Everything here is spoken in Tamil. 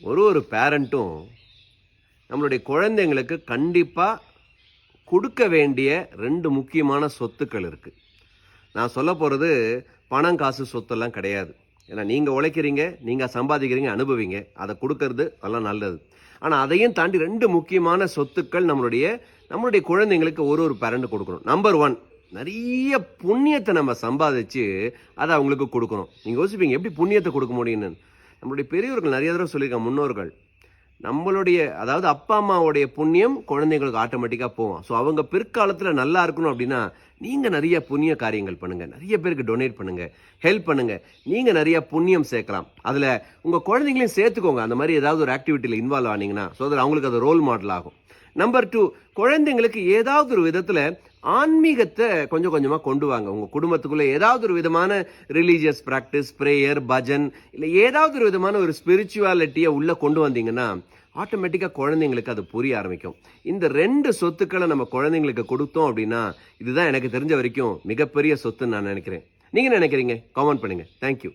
ஒரு பேரண்ட்டும் நம்மளுடைய குழந்தைங்களுக்கு கண்டிப்பாக கொடுக்க வேண்டிய 2 முக்கியமான சொத்துக்கள் இருக்குது. நான் சொல்ல போகிறது பணம் காசு சொத்தெல்லாம் கிடையாது. ஏன்னா நீங்கள் உழைக்கிறீங்க, நீங்கள் சம்பாதிக்கிறீங்க, அனுபவிங்க, அதை கொடுக்கறது எல்லாம் நல்லது. ஆனால் அதையும் தாண்டி 2 முக்கியமான சொத்துக்கள் நம்மளுடைய குழந்தைங்களுக்கு ஒரு பேரண்ட் கொடுக்கணும். நம்பர் 1, நிறைய புண்ணியத்தை நம்ம சம்பாதிச்சு அதை அவங்களுக்கு கொடுக்கணும். நீங்கள் யோசிப்பீங்க எப்படி புண்ணியத்தை கொடுக்க முடியும்னு. நம்மளுடைய பெரியவர்கள் நிறைய தடவை சொல்லியிருக்காங்க, முன்னோர்கள். அதாவது அப்பா அம்மாவுடைய புண்ணியம் குழந்தைங்களுக்கு ஆட்டோமேட்டிக்காக போகும். ஸோ அவங்க பிற்காலத்தில் நல்லா இருக்கணும் அப்படின்னா நீங்கள் நிறைய புண்ணிய காரியங்கள் பண்ணுங்கள், நிறைய பேருக்கு டொனேட் பண்ணுங்கள், ஹெல்ப் பண்ணுங்கள், நீங்கள் நிறைய புண்ணியம் சேர்க்கலாம். அதில் உங்கள் குழந்தைங்களையும் சேர்த்துக்கோங்க. அந்த மாதிரி ஏதாவது ஒரு ஆக்டிவிட்டியில் இன்வால்வ் ஆனீங்கன்னா ஸோ அதில் அவங்களுக்கு அது ரோல் மாடல் ஆகும். நம்பர் 2, குழந்தைங்களுக்கு ஏதாவது ஒரு விதத்தில் ஆன்மீகத்தை கொஞ்சம் கொஞ்சமாக கொண்டு வாங்க. உங்கள் குடும்பத்துக்குள்ளே ஏதாவது ஒரு விதமான ரிலீஜியஸ் ப்ராக்டிஸ், ப்ரேயர், பஜன், இல்லை ஏதாவது ஒரு விதமான ஒரு ஸ்பிரிச்சுவாலிட்டியை உள்ளே கொண்டு வந்தீங்கன்னா ஆட்டோமேட்டிக்காக குழந்தைங்களுக்கு அது புரிய ஆரம்பிக்கும். இந்த 2 சொத்துக்களை நம்ம குழந்தைங்களுக்கு கொடுத்தோம் அப்படின்னா இதுதான் எனக்கு தெரிஞ்ச வரைக்கும் மிகப்பெரிய சொத்துன்னு நான் நினைக்கிறேன். நீங்கள் நினைக்கிறீங்க? கமெண்ட் பண்ணுங்கள். தேங்க்யூ.